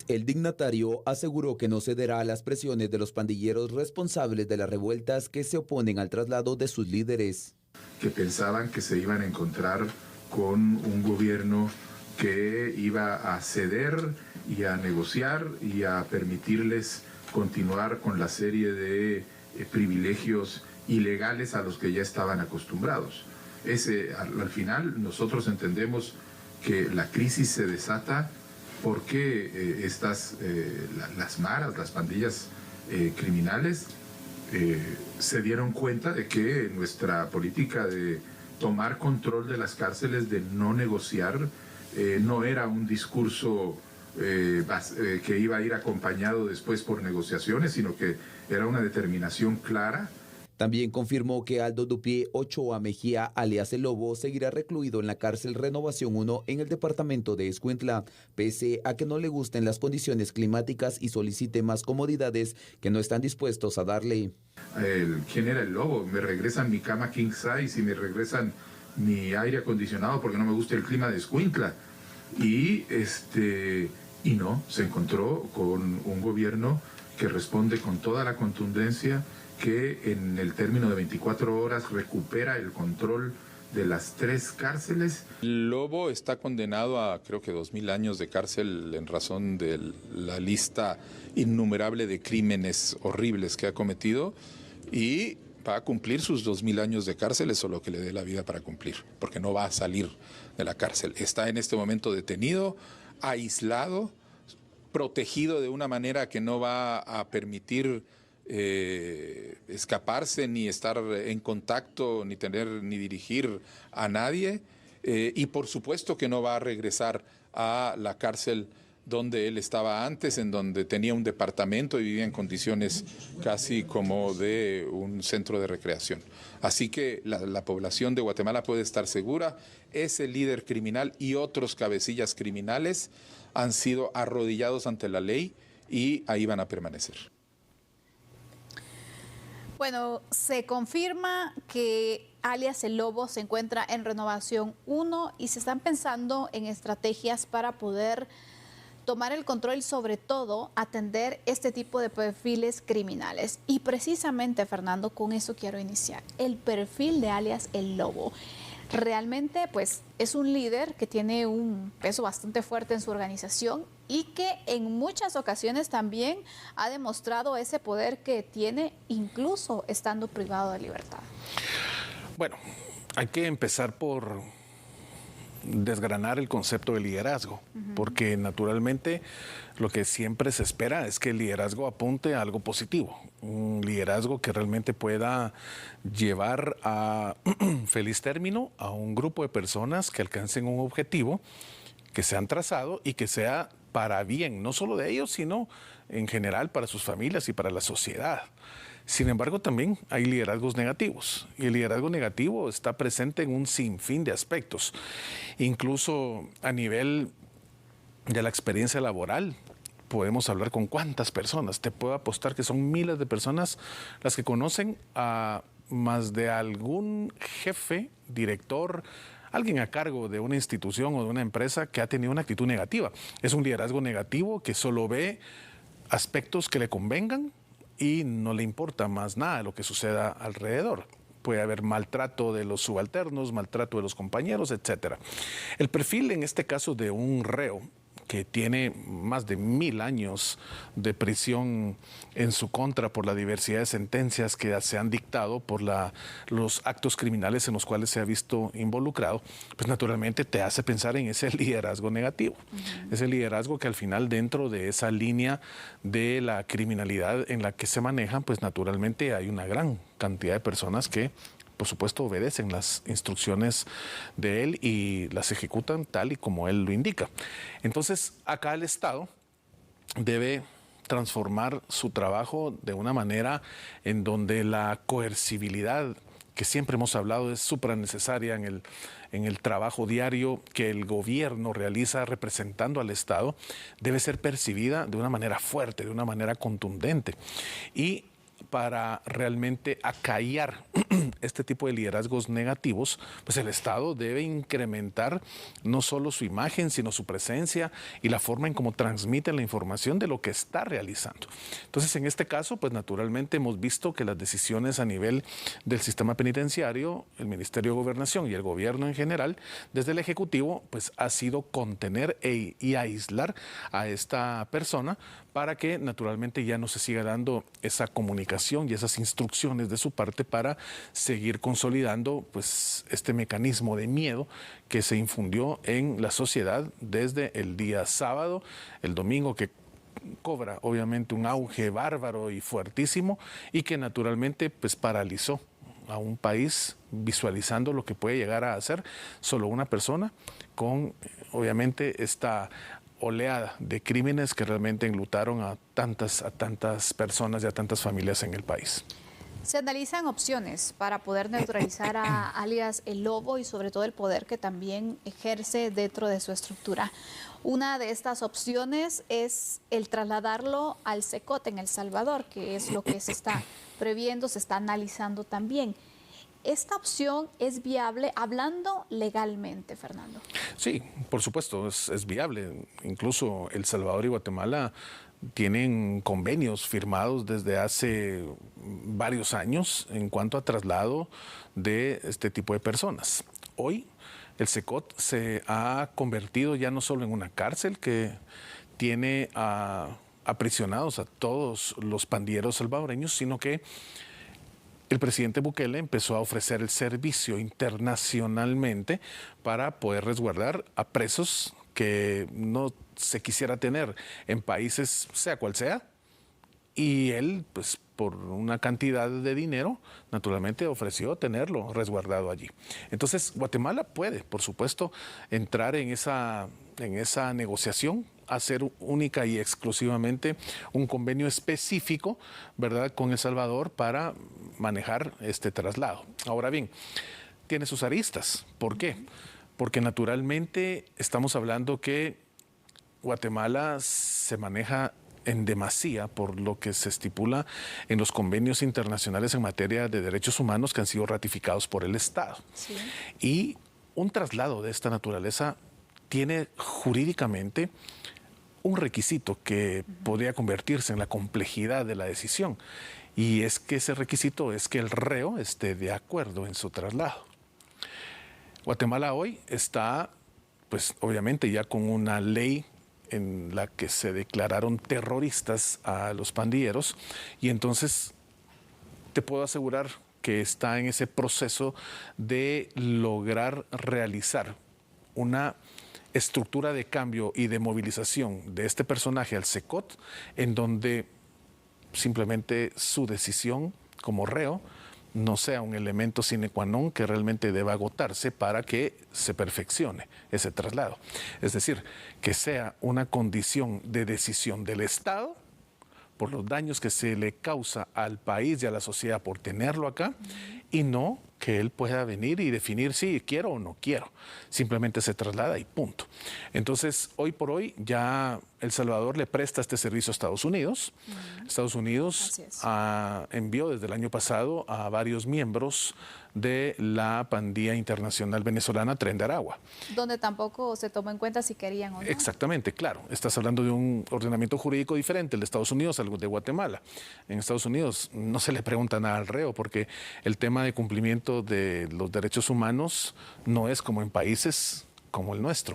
El dignatario aseguró que no cederá a las presiones de los pandilleros responsables de las revueltas que se oponen al traslado de sus líderes. Que pensaban que se iban a encontrar con un gobierno que iba a ceder y a negociar y a permitirles continuar con la serie de privilegios ilegales a los que ya estaban acostumbrados. Al final nosotros entendemos que la crisis se desata porque las maras, las pandillas criminales, se dieron cuenta de que nuestra política de tomar control de las cárceles, de no negociar, no era un discurso que iba a ir acompañado después por negociaciones, sino que era una determinación clara. También confirmó que Aldo Dupié Ochoa Mejía, alias El Lobo, seguirá recluido en la cárcel Renovación 1 en el departamento de Escuintla, pese a que no le gusten las condiciones climáticas y solicite más comodidades que no están dispuestos a darle. ¿Quién era El Lobo? Me regresan mi cama king size y me regresan mi aire acondicionado porque no me gusta el clima de Escuintla. Y no, se encontró con un gobierno que responde con toda la contundencia, que en el término de 24 horas recupera el control de las 3 cárceles. El Lobo está condenado a creo que 2000 años de cárcel en razón de la lista innumerable de crímenes horribles que ha cometido y va a cumplir sus 2000 años de cárcel, eso es lo que le dé la vida para cumplir, porque no va a salir de la cárcel. Está en este momento detenido, aislado, protegido de una manera que no va a permitir escaparse, ni estar en contacto, ni dirigir a nadie, y por supuesto que no va a regresar a la cárcel donde él estaba antes, en donde tenía un departamento y vivía en condiciones casi como de un centro de recreación. Así que la población de Guatemala puede estar segura, ese líder criminal y otros cabecillas criminales han sido arrodillados ante la ley y ahí van a permanecer. Bueno, se confirma que alias El Lobo se encuentra en Renovación 1 y se están pensando en estrategias para poder tomar el control y sobre todo atender este tipo de perfiles criminales. Y precisamente, Fernando, con eso quiero iniciar. El perfil de alias El Lobo. Realmente pues es un líder que tiene un peso bastante fuerte en su organización y que en muchas ocasiones también ha demostrado ese poder que tiene incluso estando privado de libertad. Bueno, hay que empezar por desgranar el concepto de liderazgo, porque naturalmente lo que siempre se espera es que el liderazgo apunte a algo positivo, un liderazgo que realmente pueda llevar a feliz término a un grupo de personas que alcancen un objetivo que se han trazado y que sea para bien, no solo de ellos, sino en general para sus familias y para la sociedad. Sin embargo, también hay liderazgos negativos y el liderazgo negativo está presente en un sinfín de aspectos, incluso a nivel de la experiencia laboral. Podemos hablar con cuántas personas, te puedo apostar que son miles de personas las que conocen a más de algún jefe, director, alguien a cargo de una institución o de una empresa que ha tenido una actitud negativa. Es un liderazgo negativo que solo ve aspectos que le convengan y no le importa más nada de lo que suceda alrededor. Puede haber maltrato de los subalternos, maltrato de los compañeros, etc. El perfil en este caso de un reo que tiene más de 1000 años de prisión en su contra por la diversidad de sentencias que se han dictado por los actos criminales en los cuales se ha visto involucrado, pues naturalmente te hace pensar en ese liderazgo negativo. Ese liderazgo que al final dentro de esa línea de la criminalidad en la que se manejan, pues naturalmente hay una gran cantidad de personas que por supuesto obedecen las instrucciones de él y las ejecutan tal y como él lo indica. Entonces acá el Estado debe transformar su trabajo de una manera en donde la coercibilidad que siempre hemos hablado es súper necesaria en el trabajo diario que el gobierno realiza representando al Estado, debe ser percibida de una manera fuerte, de una manera contundente. Y para realmente acallar este tipo de liderazgos negativos, pues el Estado debe incrementar no solo su imagen, sino su presencia y la forma en cómo transmite la información de lo que está realizando. Entonces, en este caso, pues naturalmente hemos visto que las decisiones a nivel del sistema penitenciario, el Ministerio de Gobernación y el gobierno en general, desde el Ejecutivo, pues ha sido contener y aislar a esta persona para que naturalmente ya no se siga dando esa comunicación y esas instrucciones de su parte para seguir consolidando pues este mecanismo de miedo que se infundió en la sociedad desde el día sábado, el domingo, que cobra obviamente un auge bárbaro y fuertísimo y que naturalmente pues paralizó a un país visualizando lo que puede llegar a hacer solo una persona con obviamente esta oleada de crímenes que realmente enlutaron a tantas personas y a tantas familias en el país. Se analizan opciones para poder neutralizar a alias El Lobo y sobre todo el poder que también ejerce dentro de su estructura. Una de estas opciones es el trasladarlo al CECOT en El Salvador, que es lo que se está previendo, se está analizando también. ¿Esta opción es viable hablando legalmente, Fernando? Sí, por supuesto, es viable. Incluso El Salvador y Guatemala tienen convenios firmados desde hace varios años en cuanto a traslado de este tipo de personas. Hoy el CECOT se ha convertido ya no solo en una cárcel que tiene aprisionados a todos los pandilleros salvadoreños, sino que el presidente Bukele empezó a ofrecer el servicio internacionalmente para poder resguardar a presos que no se quisiera tener en países, sea cual sea, y él, pues por una cantidad de dinero, naturalmente ofreció tenerlo resguardado allí. Entonces, Guatemala puede, por supuesto, entrar en esa negociación, hacer única y exclusivamente un convenio específico, ¿verdad?, con El Salvador para manejar este traslado. Ahora bien, tiene sus aristas. ¿Por qué? Porque naturalmente estamos hablando que Guatemala se maneja en demasía por lo que se estipula en los convenios internacionales en materia de derechos humanos que han sido ratificados por el Estado. Sí. Y un traslado de esta naturaleza tiene jurídicamente un requisito que podría convertirse en la complejidad de la decisión, y es que ese requisito es que el reo esté de acuerdo en su traslado. Guatemala hoy está, pues obviamente ya con una ley en la que se declararon terroristas a los pandilleros, y entonces te puedo asegurar que está en ese proceso de lograr realizar una estructura de cambio y de movilización de este personaje al CECOT, en donde simplemente su decisión como reo no sea un elemento sine qua non que realmente deba agotarse para que se perfeccione ese traslado. Es decir, que sea una condición de decisión del Estado por los daños que se le causa al país y a la sociedad por tenerlo acá, y no que él pueda venir y definir si quiero o no quiero. Simplemente se traslada y punto. Entonces, hoy por hoy ya El Salvador le presta este servicio a Estados Unidos. Estados Unidos envió desde el año pasado a varios miembros de la pandilla internacional venezolana Tren de Aragua. Donde tampoco se tomó en cuenta si querían o no. Exactamente, claro. Estás hablando de un ordenamiento jurídico diferente, el de Estados Unidos al de Guatemala. En Estados Unidos no se le pregunta nada al reo porque el tema de cumplimiento de los derechos humanos no es como en países como el nuestro.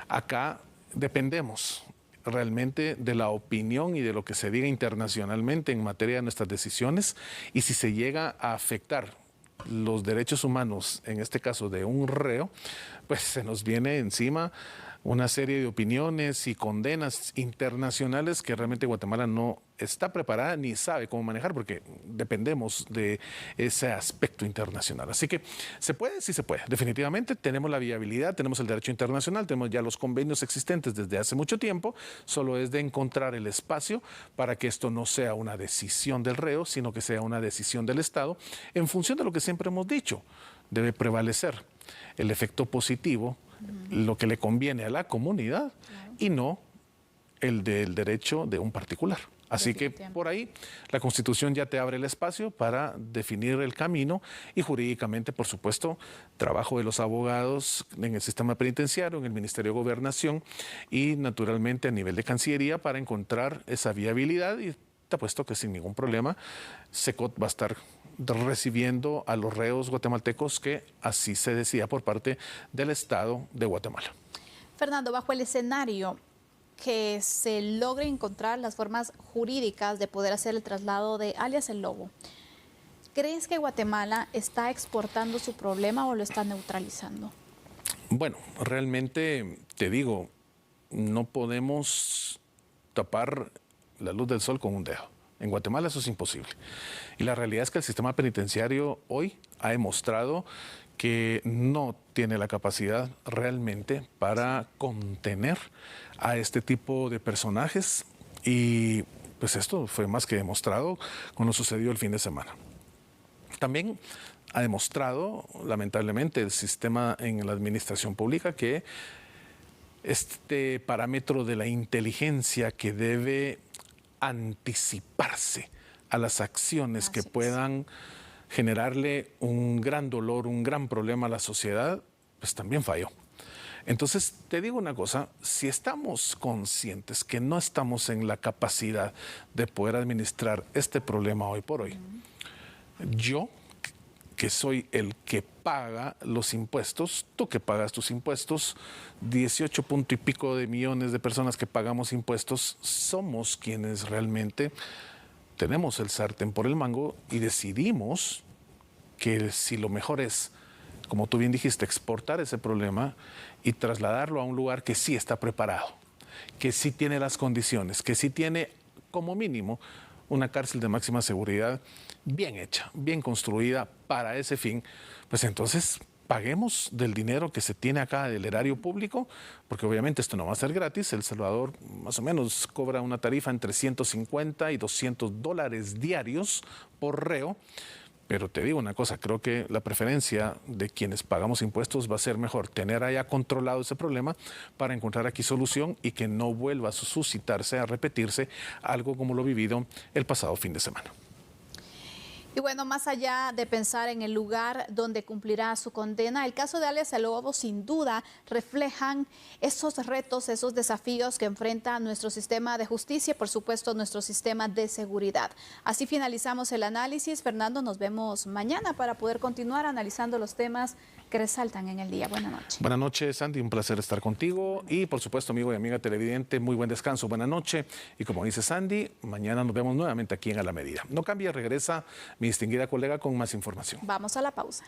Acá dependemos realmente de la opinión y de lo que se diga internacionalmente en materia de nuestras decisiones, y si se llega a afectar los derechos humanos, en este caso de un reo, pues se nos viene encima una serie de opiniones y condenas internacionales que realmente Guatemala no está preparada ni sabe cómo manejar, porque dependemos de ese aspecto internacional. Así que se puede, sí se puede. Definitivamente tenemos la viabilidad, tenemos el derecho internacional, tenemos ya los convenios existentes desde hace mucho tiempo. Solo es de encontrar el espacio para que esto no sea una decisión del reo, sino que sea una decisión del Estado, en función de lo que siempre hemos dicho. Debe prevalecer el efecto positivo, lo que le conviene a la comunidad, y no el del derecho de un particular. Así que por ahí la Constitución ya te abre el espacio para definir el camino y jurídicamente, por supuesto, trabajo de los abogados en el sistema penitenciario, en el Ministerio de Gobernación y naturalmente a nivel de Cancillería para encontrar esa viabilidad y te apuesto que sin ningún problema SECOT va a estar recibiendo a los reos guatemaltecos que así se decía por parte del Estado de Guatemala. Fernando, bajo el escenario que se logre encontrar las formas jurídicas de poder hacer el traslado de alias El Lobo, ¿crees que Guatemala está exportando su problema o lo está neutralizando? Bueno, realmente te digo, no podemos tapar la luz del sol con un dedo. En Guatemala eso es imposible. Y la realidad es que el sistema penitenciario hoy ha demostrado que no tiene la capacidad realmente para contener a este tipo de personajes y pues esto fue más que demostrado con lo sucedido el fin de semana. También ha demostrado, lamentablemente, el sistema en la administración pública que este parámetro de la inteligencia que debe anticiparse a las acciones que puedan generarle un gran dolor, un gran problema a la sociedad, pues también falló. Entonces, te digo una cosa, si estamos conscientes que no estamos en la capacidad de poder administrar este problema hoy por hoy, yo, que soy el que paga los impuestos, tú que pagas tus impuestos, 18 punto y pico de millones de personas que pagamos impuestos, somos quienes realmente tenemos el sartén por el mango y decidimos que si lo mejor es, como tú bien dijiste, exportar ese problema y trasladarlo a un lugar que sí está preparado, que sí tiene las condiciones, que sí tiene como mínimo una cárcel de máxima seguridad bien hecha, bien construida para ese fin, pues entonces paguemos del dinero que se tiene acá del erario público, porque obviamente esto no va a ser gratis. El Salvador más o menos cobra una tarifa entre 150 y 200 dólares diarios por reo. Pero te digo una cosa, creo que la preferencia de quienes pagamos impuestos va a ser mejor tener allá controlado ese problema para encontrar aquí solución y que no vuelva a suscitarse, a repetirse algo como lo vivido el pasado fin de semana. Y bueno, más allá de pensar en el lugar donde cumplirá su condena, el caso de alias El Lobo sin duda reflejan esos retos, esos desafíos que enfrenta nuestro sistema de justicia y por supuesto nuestro sistema de seguridad. Así finalizamos el análisis. Fernando, nos vemos mañana para poder continuar analizando los temas que resaltan en el día. Buenas noches. Buenas noches, Sandy, un placer estar contigo y por supuesto, amigo y amiga televidente, muy buen descanso, buena noche y como dice Sandy, mañana nos vemos nuevamente aquí en A la Medida. No cambie, regresa mi distinguida colega con más información. Vamos a la pausa.